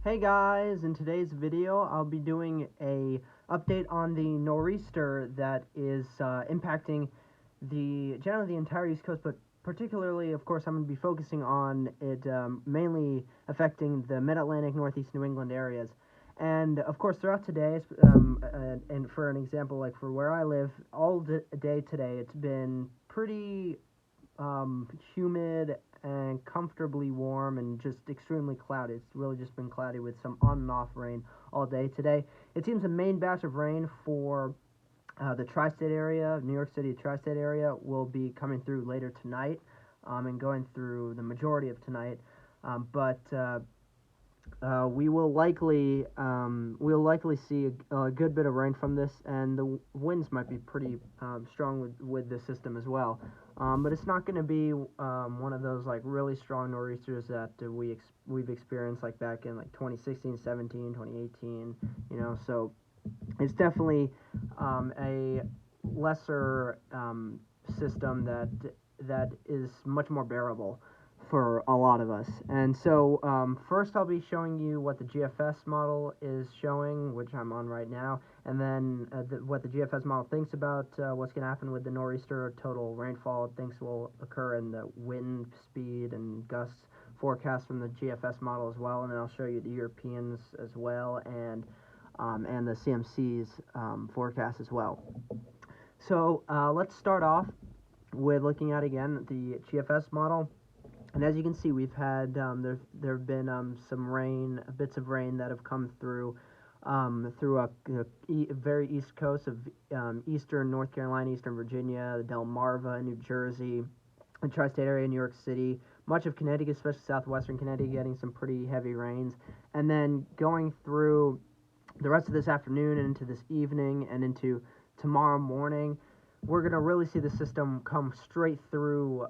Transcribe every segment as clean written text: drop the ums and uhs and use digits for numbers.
Hey guys, in today's video I'll be doing a update on the nor'easter that is impacting generally the entire East Coast, but particularly, of course, I'm going to be focusing on it mainly affecting the Mid-Atlantic, Northeast New England areas. And of course, throughout today, and for an example, like for where I live, all day today, it's been pretty humid and comfortably warm and just extremely cloudy. It's really just been cloudy with some on and off rain all day today. It seems the main batch of rain for the tri-state area, New York City tri-state area, will be coming through later tonight and going through the majority of tonight. But we'll likely see a good bit of rain from this, and the winds might be pretty strong with the system as well. But it's not going to be one of those like really strong nor'easters that we've experienced like back in like 2016, 17, 2018. So it's definitely a lesser system that is much more bearable for a lot of us. And so first I'll be showing you what the GFS model is showing, which I'm on right now, and then what the GFS model thinks about what's going to happen with the nor'easter, total rainfall it thinks will occur, and the wind speed and gusts forecast from the GFS model as well. And then I'll show you the Europeans as well, and the CMC's forecast as well. So let's start off with looking at again the GFS model. And as you can see, we've had there have been some rain, bits of rain that have come through very east coast of eastern North Carolina, eastern Virginia, the Delmarva, New Jersey, the tri-state area, New York City, much of Connecticut, especially southwestern Connecticut, getting some pretty heavy rains, and then going through the rest of this afternoon and into this evening and into tomorrow morning. We're going to really see the system come straight through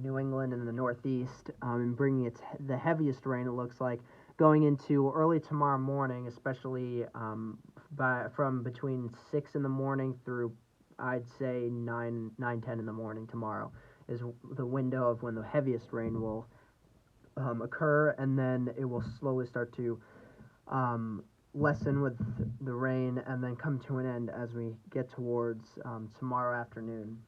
New England and the Northeast and bringing the heaviest rain, it looks like, going into early tomorrow morning, especially from between 6 in the morning through, I'd say, 9, 10 in the morning tomorrow is the window of when the heaviest rain will occur, and then it will slowly start to lessen with the rain and then come to an end as we get towards tomorrow afternoon.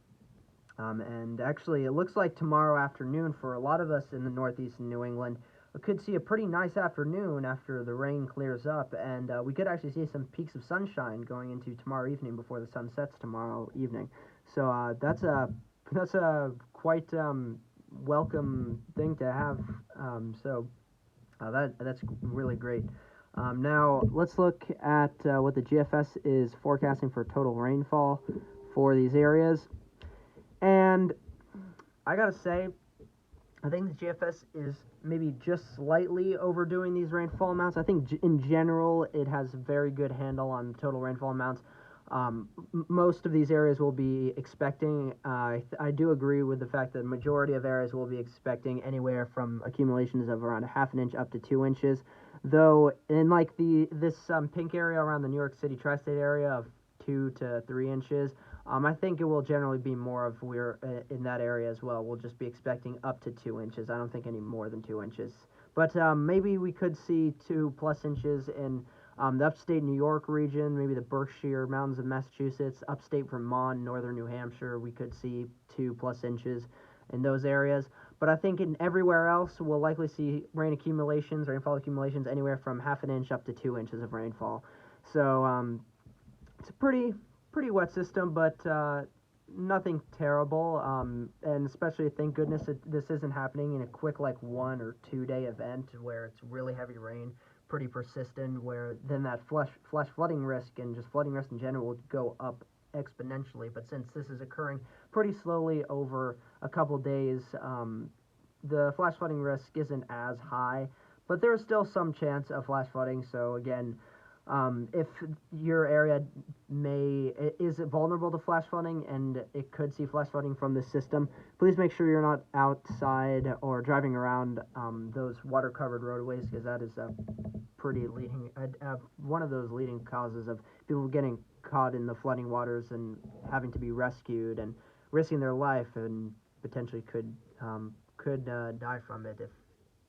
And actually, it looks like tomorrow afternoon for a lot of us in the Northeast and New England, we could see a pretty nice afternoon after the rain clears up, and we could actually see some peaks of sunshine going into tomorrow evening before the sun sets tomorrow evening. So that's a quite welcome thing to have. That's really great. Now, let's look at what the GFS is forecasting for total rainfall for these areas. And I gotta say, I think the GFS is maybe just slightly overdoing these rainfall amounts. I think in general, it has a very good handle on total rainfall amounts. Most of these areas will be expecting, I do agree with the fact that the majority of areas will be expecting anywhere from accumulations of around a half an inch up to 2 inches. Though in like this pink area around the New York City tri-state area of 2 to 3 inches, I think it will generally be more of we're in that area as well. We'll just be expecting up to 2 inches. I don't think any more than 2 inches. But maybe we could see 2+ inches in the upstate New York region, maybe the Berkshire Mountains of Massachusetts, upstate Vermont, northern New Hampshire. We could see 2+ inches in those areas. But I think in everywhere else, we'll likely see rainfall accumulations anywhere from half an inch up to 2 inches of rainfall. So it's a pretty wet system, but nothing terrible. And especially, thank goodness this isn't happening in a quick like 1 or 2 day event where it's really heavy rain, pretty persistent, where then that flash flooding risk and just flooding risk in general would go up exponentially. But since this is occurring pretty slowly over a couple days, the flash flooding risk isn't as high, but there's still some chance of flash flooding. So again, if your area is vulnerable to flash flooding and it could see flash flooding from this system, please make sure you're not outside or driving around those water-covered roadways, because that is one of those leading causes of people getting caught in the flooding waters and having to be rescued and risking their life, and potentially could die from it if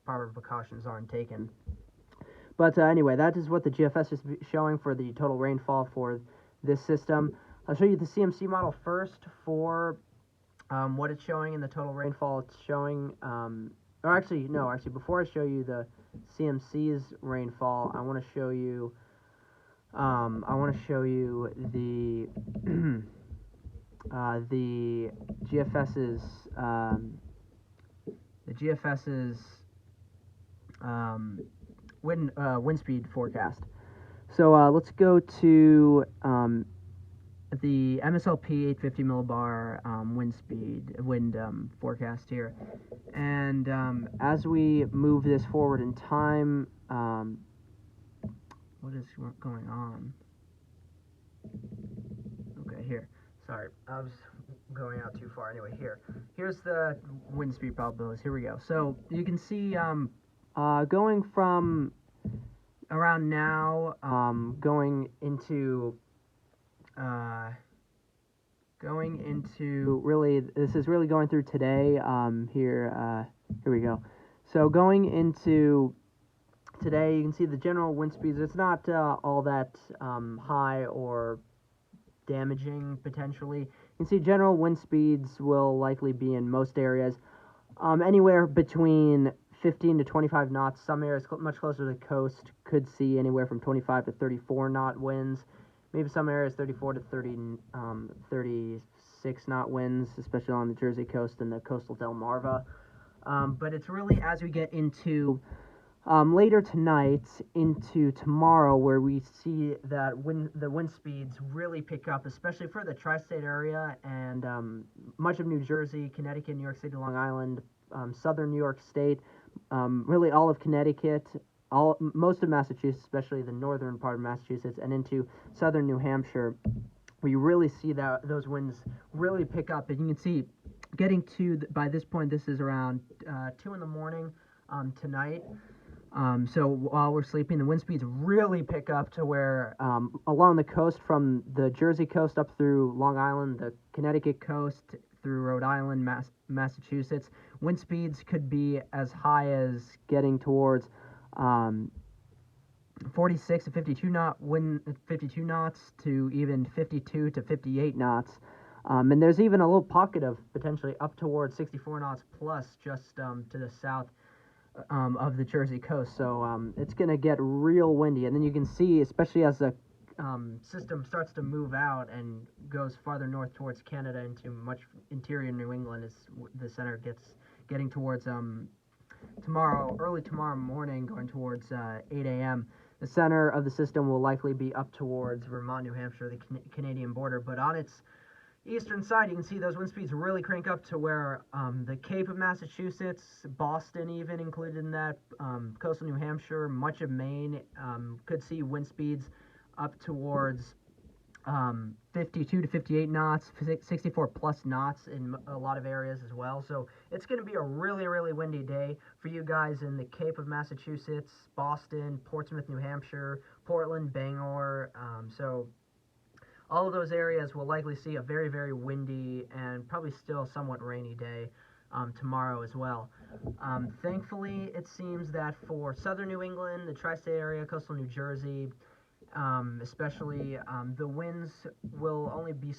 proper precautions aren't taken. But anyway, that is what the GFS is showing for the total rainfall for this system. I'll show you the CMC model first for what it's showing in the total rainfall. It's showing, or actually, no, actually, before I show you the CMC's rainfall, I want to show you, the the GFS's, wind speed forecast. So let's go to the MSLP 850 millibar wind forecast here, and as we move this forward in time, what is going on? Okay, here. Sorry, I was going out too far. Anyway, here's the wind speed probabilities. Here we go. So you can see going from around now, going into really, this is really going through today. Here we go. So going into today, you can see the general wind speeds. It's not all that high or damaging potentially. You can see general wind speeds will likely be in most areas anywhere between 15 to 25 knots. Some areas much closer to the coast could see anywhere from 25 to 34 knot winds. Maybe some areas 34 to 36 knot winds, especially on the Jersey coast and the coastal Delmarva. But it's really as we get into later tonight into tomorrow where we see that the wind speeds really pick up, especially for the tri-state area and much of New Jersey, Connecticut, New York City, Long Island, southern New York State, really all of Connecticut, most of Massachusetts, especially the northern part of Massachusetts, and into southern New Hampshire. We really see that those winds really pick up, and you can see getting to by this point, this is around 2 in the morning tonight. So while we're sleeping, the wind speeds really pick up to where along the coast from the Jersey coast up through Long Island, the Connecticut coast through Rhode Island, Massachusetts, wind speeds could be as high as getting towards 46 to 52 knots to even 52 to 58 knots. And there's even a little pocket of potentially up towards 64 knots plus just to the south of the Jersey coast. So it's going to get real windy. And then you can see, especially as the system starts to move out and goes farther north towards Canada into much interior New England, as the center getting towards early tomorrow morning, going towards 8 a.m. The center of the system will likely be up towards Vermont, New Hampshire, the Canadian border. But on its eastern side, you can see those wind speeds really crank up to where the Cape of Massachusetts, Boston even included in that, coastal New Hampshire, much of Maine could see wind speeds up towards 52 to 58 knots, 64 plus knots in a lot of areas as well. So it's going to be a really, really windy day for you guys in the Cape of Massachusetts, Boston, Portsmouth, New Hampshire, Portland, Bangor. So all of those areas will likely see a very, very windy and probably still somewhat rainy day tomorrow as well. Thankfully, it seems that for southern New England, the tri-state area, coastal New Jersey, especially, the winds will only be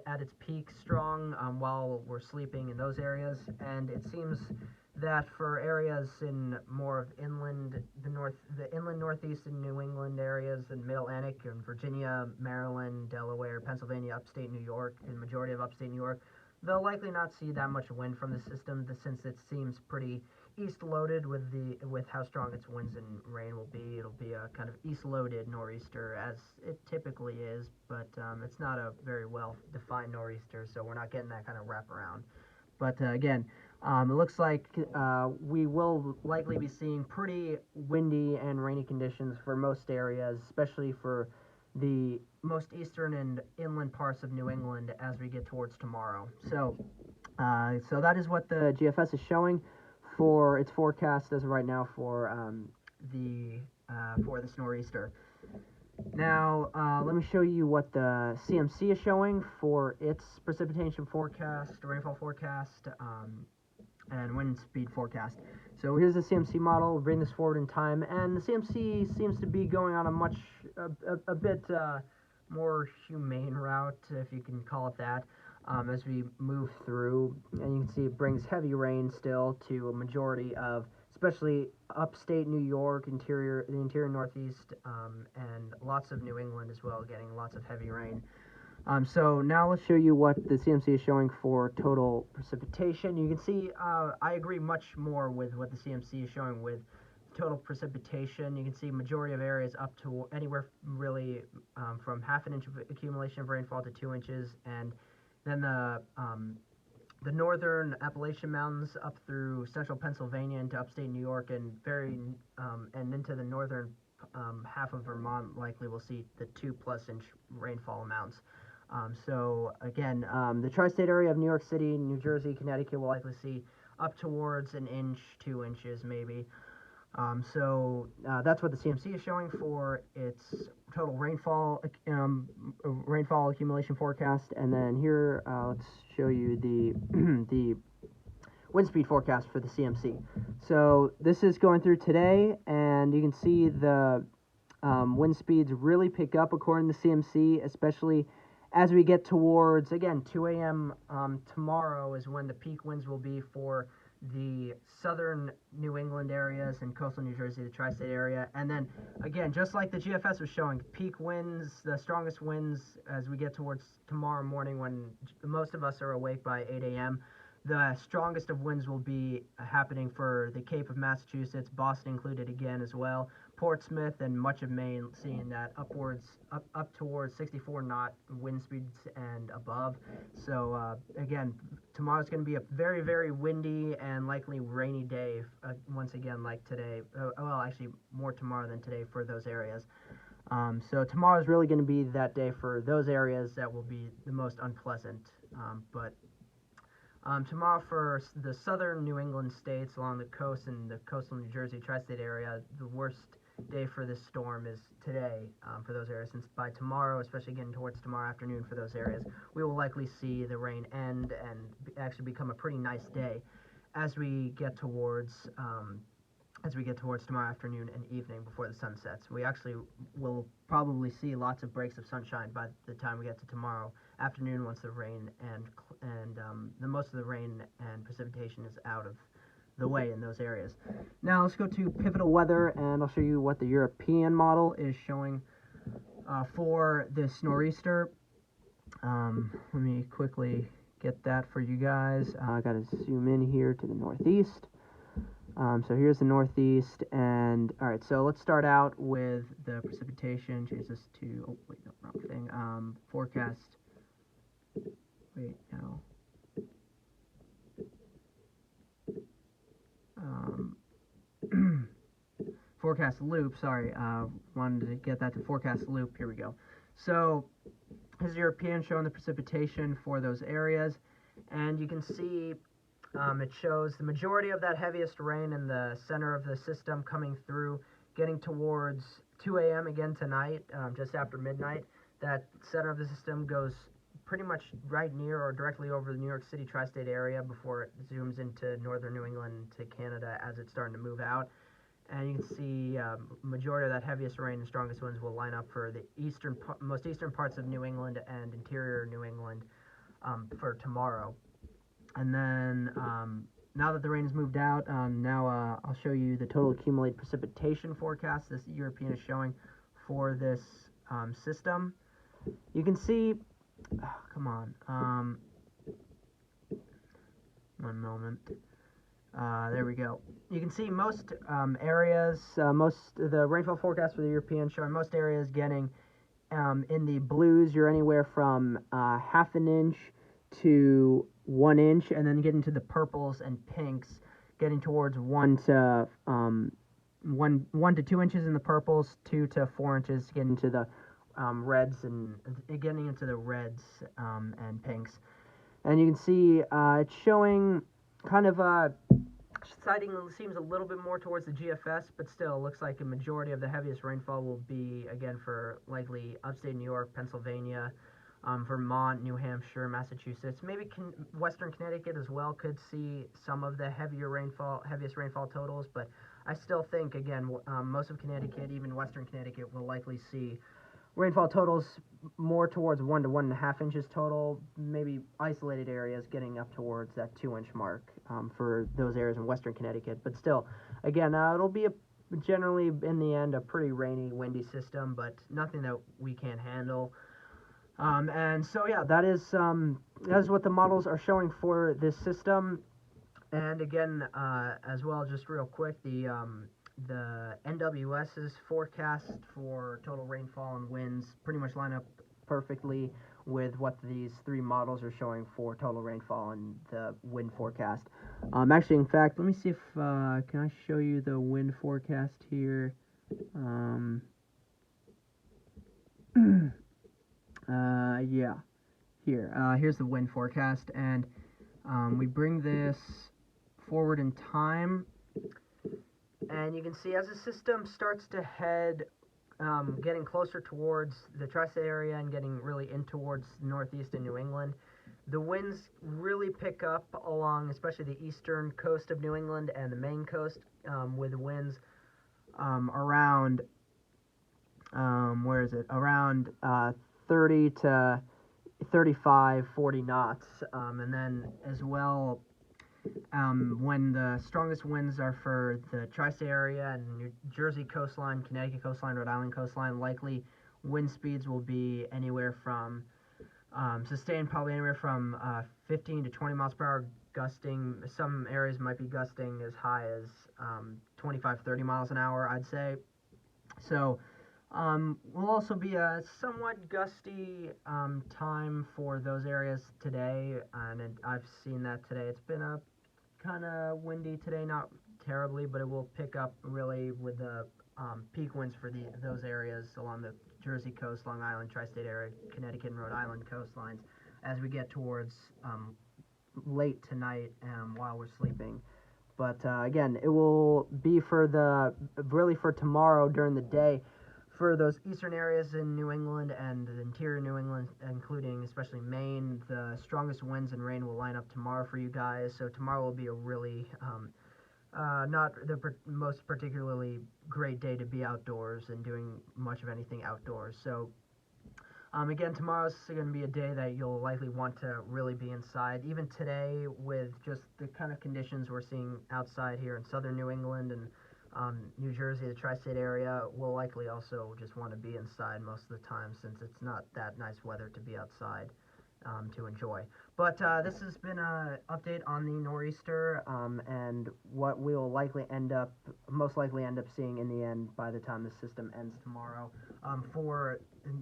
at its peak strong while we're sleeping in those areas, and it seems that for areas in more of inland, the inland northeastern New England areas, and Mid-Atlantic and Virginia, Maryland, Delaware, Pennsylvania, upstate New York, and majority of upstate New York, they'll likely not see that much wind from the system, since it seems pretty east-loaded with how strong its winds and rain will be. It'll be a kind of east-loaded nor'easter, as it typically is, but it's not a very well-defined nor'easter, so we're not getting that kind of wraparound. But again, it looks like we will likely be seeing pretty windy and rainy conditions for most areas, especially for the most eastern and inland parts of New England as we get towards tomorrow. So that is what the GFS is showing for its forecast as of right now for this nor'easter. Now, let me show you what the CMC is showing for its precipitation forecast, rainfall forecast, and wind speed forecast. So here's the CMC model. We'll bring this forward in time, and the CMC seems to be going on a bit more humane route, if you can call it that, as we move through. And you can see it brings heavy rain still to a majority of, especially upstate New York, the interior Northeast, and lots of New England as well, getting lots of heavy rain. So now let's show you what the CMC is showing for total precipitation. You can see I agree much more with what the CMC is showing with total precipitation. You can see majority of areas up to anywhere really from half an inch of accumulation of rainfall to 2 inches, and then the northern Appalachian Mountains up through central Pennsylvania into upstate New York, and and into the northern half of Vermont likely will see the 2+ inch rainfall amounts. So again, the tri-state area of New York City, New Jersey, Connecticut will likely see up towards an inch, 2 inches maybe. So that's what the CMC is showing for its total rainfall accumulation forecast. And then here, let's show you the the wind speed forecast for the CMC. So this is going through today, and you can see the wind speeds really pick up according to CMC, especially as we get towards, again, 2 a.m. Tomorrow is when the peak winds will be for the southern New England areas and coastal New Jersey, the tri-state area. And then, again, just like the GFS was showing, peak winds, the strongest winds as we get towards tomorrow morning when most of us are awake by 8 a.m., the strongest of winds will be happening for the Cape of Massachusetts, Boston included again as well, Portsmouth and much of Maine, seeing that up towards 64 knot wind speeds and above. So again, tomorrow's going to be a very, very windy and likely rainy day once again, like today. Well, actually more tomorrow than today for those areas. So tomorrow is really going to be that day for those areas that will be the most unpleasant. Tomorrow for the southern New England states along the coast and the coastal New Jersey tri-state area, the worst day for this storm is today for those areas, since by tomorrow, especially getting towards tomorrow afternoon for those areas, we will likely see the rain end and actually become a pretty nice day as we get towards tomorrow afternoon and evening before the sun sets. We actually will probably see lots of breaks of sunshine by the time we get to tomorrow afternoon, once the rain and the most of the rain and precipitation is out of the way in those areas. Now let's go to pivotal weather, and I'll show you what the European model is showing for this nor'easter. Let me quickly get that for you guys. I gotta zoom in here to the northeast. So here's the northeast, and all right, so let's start out with the precipitation. Change this to, oh wait, no, wrong thing. Forecast, wait, no. Forecast loop, sorry, wanted to get that to forecast loop. Here we go. So this is European, showing the precipitation for those areas, and you can see it shows the majority of that heaviest rain in the center of the system coming through, getting towards 2 a.m. again tonight, just after midnight. That center of the system goes pretty much right near or directly over the New York City tri-state area before it zooms into northern New England to Canada as it's starting to move out. And you can see majority of that heaviest rain and strongest winds will line up for the most eastern parts of New England and interior New England for tomorrow. And then now that the rain has moved out, now I'll show you the total accumulated precipitation forecast this European is showing for this system. You can see, come on, one moment. There we go. You can see most areas, the rainfall forecast for the European showing most areas getting in the blues, you're anywhere from half an inch to 1 inch, and then getting to the purples and pinks, getting towards 1 to 2 inches in the purples, 2 to 4 inches, getting to the reds and getting into the reds and pinks. And you can see it's showing kind of sighting seems a little bit more towards the GFS, but still looks like a majority of the heaviest rainfall will be again for likely upstate New York, Pennsylvania, Vermont, New Hampshire, Massachusetts, maybe Western Connecticut as well could see some of the heaviest rainfall totals, but I still think, again, most of Connecticut, even Western Connecticut, will likely see rainfall totals more towards 1 to 1.5 inches total, maybe isolated areas getting up towards that 2-inch mark for those areas in Western Connecticut. But still, again, it'll be generally, in the end, a pretty rainy, windy system, but nothing that we can't handle. And so, yeah, that is what the models are showing for this system. And again, as well, just real quick, the NWS's forecast for total rainfall and winds pretty much line up perfectly with what these three models are showing for total rainfall and the wind forecast. Actually, in fact, let me see if can I show you the wind forecast here. Yeah, here's the wind forecast, and we bring this forward in time, and you can see as the system starts to head, getting closer towards the tri-state area and getting really in towards northeast and New England, the winds really pick up along especially the eastern coast of New England and the Maine coast, with winds around around 30 to 35, 40 knots, and then as well, when the strongest winds are for the tri-state area and New Jersey coastline, Connecticut coastline, Rhode Island coastline, likely wind speeds will be anywhere from sustained probably anywhere from 15 to 20 miles per hour, gusting. Some areas might be gusting as high as 25, 30 miles an hour, I'd say. So will also be a somewhat gusty time for those areas today, and I've seen that today. It's been a kind of windy today, not terribly, but it will pick up really with the peak winds for those areas along the Jersey coast, Long Island, tri-state area, Connecticut and Rhode Island coastlines as we get towards late tonight while we're sleeping. But again, it will be really for tomorrow during the day for those eastern areas in New England and the interior New England, including especially Maine. The strongest winds and rain will line up tomorrow for you guys. So tomorrow will be a really not the most particularly great day to be outdoors and doing much of anything outdoors. So again, tomorrow's going to be a day that you'll likely want to really be inside. Even today, with just the kind of conditions we're seeing outside here in southern New England and New Jersey, the tri-state area, we'll likely also just want to be inside most of the time, since it's not that nice weather to be outside to enjoy. But this has been an update on the nor'easter and what we'll most likely end up seeing in the end by the time the system ends tomorrow for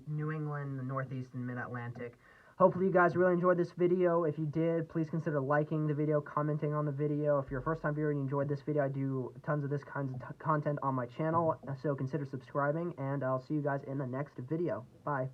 New England, the Northeast, and Mid-Atlantic. Hopefully you guys really enjoyed this video. If you did, please consider liking the video, commenting on the video. If you're a first-time viewer and you enjoyed this video, I do tons of this kind of content on my channel, so consider subscribing, and I'll see you guys in the next video. Bye.